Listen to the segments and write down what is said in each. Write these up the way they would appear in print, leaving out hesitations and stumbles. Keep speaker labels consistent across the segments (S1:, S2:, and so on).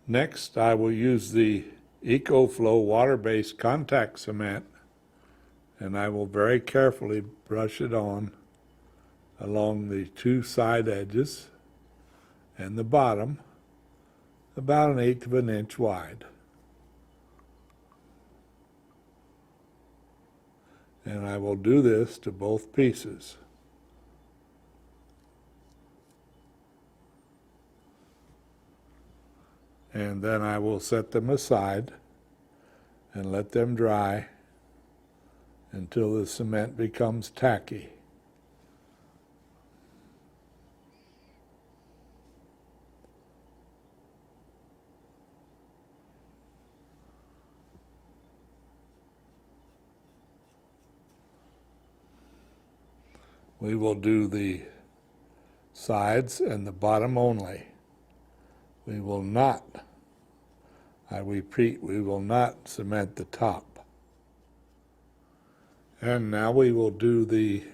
S1: Next, I will use the EcoFlow water-based contact cement, and I will very carefully brush it on along the two side edges and the bottom, about 1/8 of an inch wide. And I will do this to both pieces. And then I will set them aside and let them dry until the cement becomes tacky. We will do the sides and the bottom only. We will not, I repeat, we will not cement the top. And now we will do the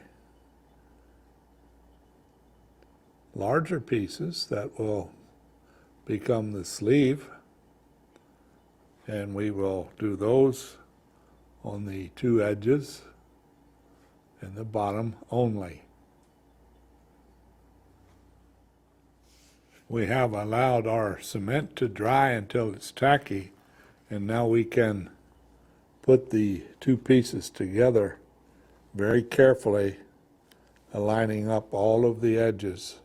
S1: larger pieces that will become the sleeve, and we will do those on the two edges and the bottom only. We have allowed our cement to dry until it's tacky, and now we can put the two pieces together very carefully, aligning up all of the edges.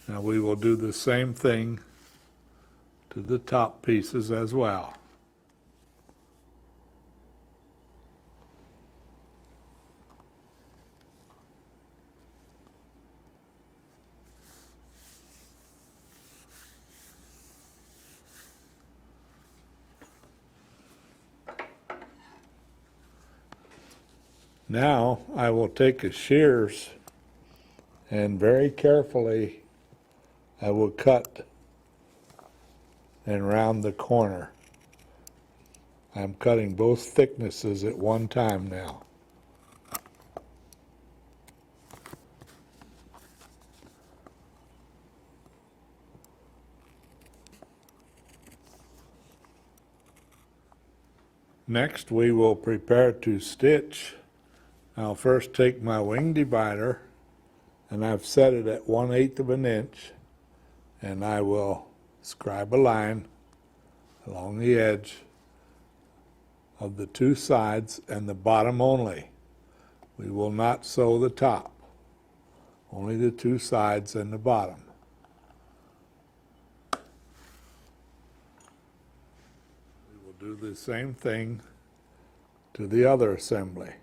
S1: Now we will do the same thing to the top pieces as well. Now I will take a shears and very carefully I will cut and round the corner. I'm cutting both thicknesses at one time now. Next, we will prepare to stitch. I'll first take my wing divider, and I've set it at 1/8 of an inch, and I will scribe a line along the edge of the two sides and the bottom only. We will not sew the top, only the two sides and the bottom. We will do the same thing to the other assembly.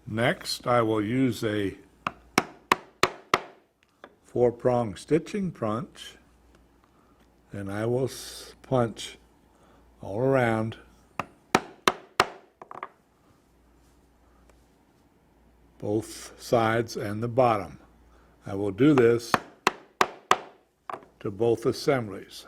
S1: Next, I will use a 4-prong stitching punch, and I will punch all around both sides and the bottom. I will do this to both assemblies.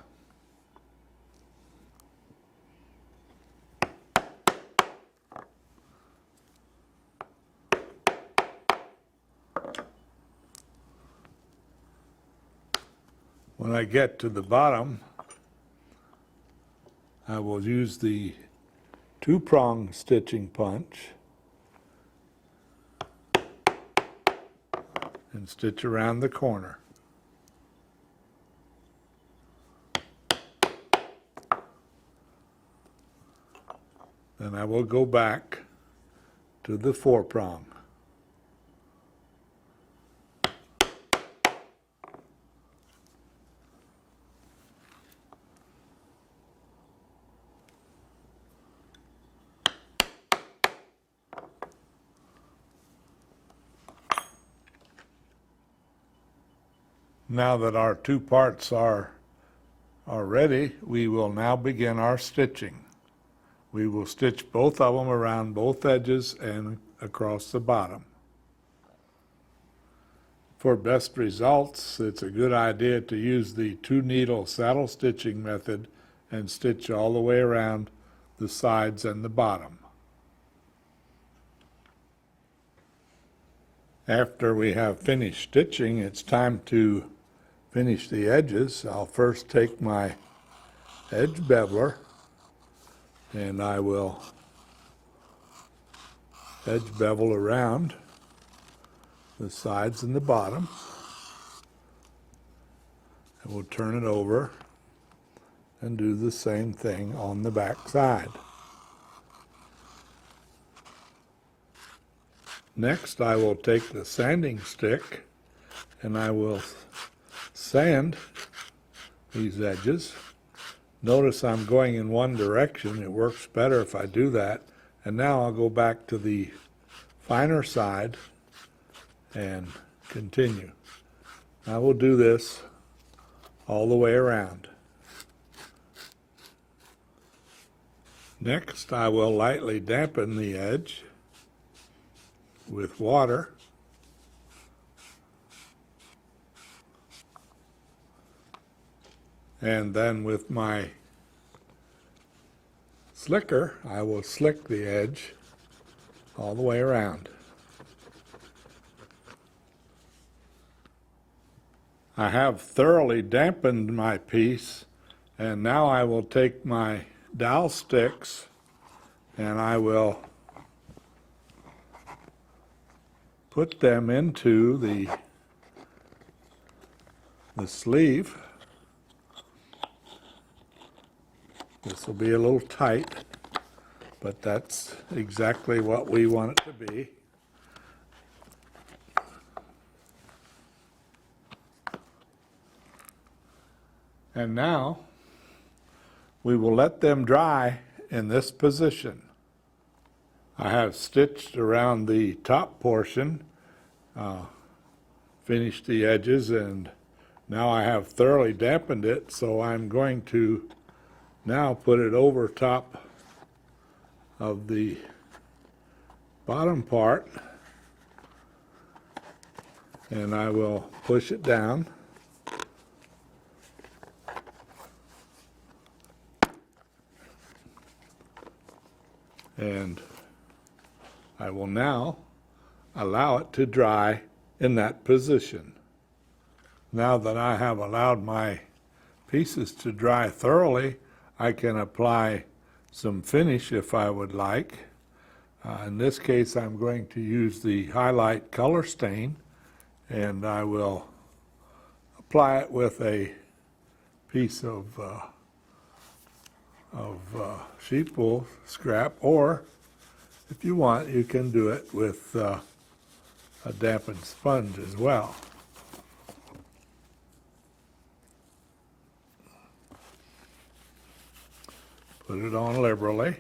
S1: When I get to the bottom, I will use the 2-prong stitching punch and stitch around the corner. Then I will go back to the 4-prong. Now that our two parts are ready, we will now begin our stitching. We will stitch both of them around both edges and across the bottom. For best results, it's a good idea to use the 2-needle saddle stitching method and stitch all the way around the sides and the bottom. After we have finished stitching, it's time to finish the edges. I'll first take my edge beveler and I will edge bevel around the sides and the bottom, and we'll turn it over and do the same thing on the back side. Next, I will take the sanding stick and I will sand these edges. Notice I'm going in one direction. It works better if I do that. And now I'll go back to the finer side and continue. I will do this all the way around. Next, I will lightly dampen the edge with water. And then with my slicker, I will slick the edge all the way around. I have thoroughly dampened my piece, and now I will take my dowel sticks and I will put them into the sleeve. This will be a little tight, but that's exactly what we want it to be. And now we will let them dry in this position. I have stitched around the top portion, finished the edges, and now I have thoroughly dampened it, so I'm going to now put it over top of the bottom part, and I will push it down. And I will now allow it to dry in that position. Now that I have allowed my pieces to dry thoroughly, I can apply some finish if I would like. In this case, I'm going to use the highlight color stain, and I will apply it with a piece of sheep wool scrap, or if you want, you can do it with a dampened sponge as well. Put it on liberally.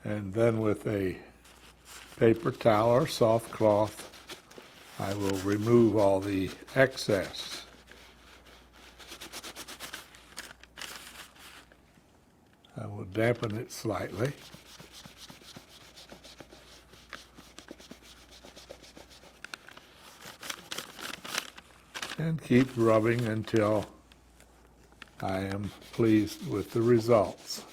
S1: And then with a paper towel or soft cloth, I will remove all the excess. I will dampen it slightly. And keep rubbing until I am pleased with the results.